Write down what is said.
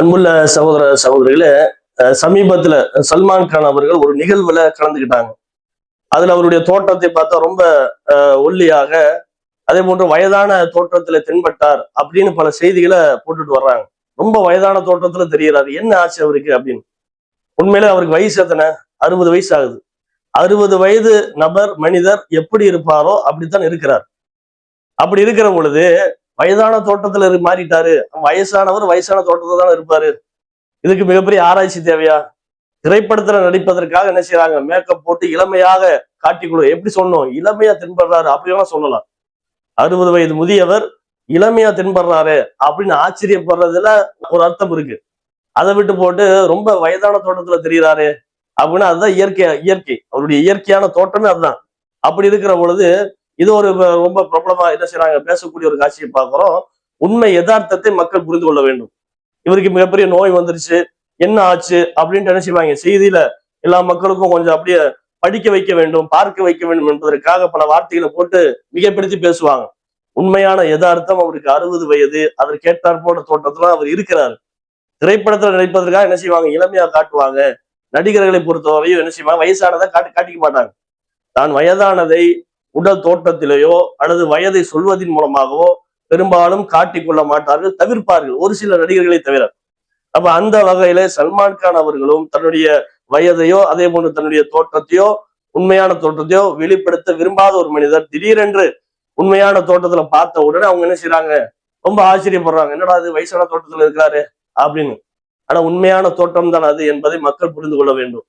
அன்புள்ள சகோதர சகோதரிகளே, சமீபத்துல சல்மான் கான் அவர்கள் ஒரு நிகழ்வுல கலந்துக்கிட்டாங்க. அதுல அவருடைய தோற்றத்தை பார்த்தா ரொம்ப ஒல்லியாக, அதே போன்று வயதான தோற்றத்துல தென்பட்டார் அப்படின்னு பல செய்திகளை போட்டுட்டு வர்றாங்க. ரொம்ப வயதான தோற்றத்துல தெரிகிறாரு, என்ன ஆச்சு அவருக்கு அப்படின்னு. உண்மையிலே அவருக்கு வயசு எத்தனை? 60 வயசு ஆகுது. 60 வயது நபர் மனிதர் எப்படி இருப்பாரோ அப்படித்தான் இருக்கிறார். அப்படி இருக்கிற பொழுது வயதான தோற்றத்துல மாறிட்டாரு. வயசானவர் வயசான தோற்றத்துல தான் இருப்பாரு. இதுக்கு மிகப்பெரிய ஆராய்ச்சி தேவையா? திரைப்படத்துல நடிப்பதற்காக என்ன செய்யறாங்க? மேக்கப் போட்டு இளமையாக காட்டிக்கொடு. எப்படி சொன்னோம்? இளமையா தென்படுறாரு அப்படியெல்லாம் சொல்லலாம். 60 வயது முதியவர் இளமையா தென்படுறாரு அப்படின்னு ஆச்சரியப்படுறதுல ஒரு அர்த்தம் இருக்கு. அதை விட்டு போட்டு ரொம்ப வயதான தோட்டத்துல தெரிகிறாரு அப்படின்னா அதுதான் இயற்கை. அவருடைய இயற்கையான தோற்றமே அதுதான். அப்படி இருக்கிற பொழுது இது ஒரு ரொம்ப பிரபலமா என்ன செய்யறாங்க? பேசக்கூடிய ஒரு காட்சியை பார்க்கிறோம். உண்மை யதார்த்தத்தை மக்கள் புரிந்து கொள்ள வேண்டும். இவருக்கு மிகப்பெரிய நோய் வந்துருச்சு, என்ன ஆச்சு அப்படின்ட்டு என்ன செய்வாங்க? செய்தியில எல்லா மக்களுக்கும் கொஞ்சம் அப்படியே படிக்க வைக்க வேண்டும், பார்க்க வைக்க வேண்டும் என்பதற்காக பல வார்த்தைகளை போட்டு மிகப்படுத்தி பேசுவாங்க. உண்மையான யதார்த்தம் அவருக்கு 60 வயது, அதற்கேற்றாற் போன்ற தோற்றத்துல அவர் இருக்கிறார். திரைப்படத்துல நடிப்பதற்காக என்ன செய்வாங்க? இளமையா காட்டுவாங்க. நடிகர்களை பொறுத்தவரையும் என்ன செய்வாங்க? வயசானதை காட்டிக்க மாட்டாங்க. தான் வயதானதை உடல் தோற்றத்திலேயோ அல்லது வயதை சொல்வதன் மூலமாகவோ பெரும்பாலும் காட்டிக்கொள்ள மாட்டார்கள், தவிர்ப்பார்கள், ஒரு சில நடிகர்களை தவிர. அப்ப அந்த வகையில சல்மான் கான் அவர்களும் தன்னுடைய வயதையோ அதே போன்று தன்னுடைய தோற்றத்தையோ உண்மையான தோற்றத்தையோ வெளிப்படுத்த விரும்பாத ஒரு மனிதர் திடீரென்று உண்மையான தோற்றத்துல பார்த்த உடனே அவங்க என்ன செய்யறாங்க? ரொம்ப ஆச்சரியப்படுறாங்க. என்னடா அது வயசான தோற்றத்துல இருக்கிறாரு அப்படின்னு. ஆனா உண்மையான தோற்றம் தான் அது என்பதை மக்கள் புரிந்து கொள்ள வேண்டும்.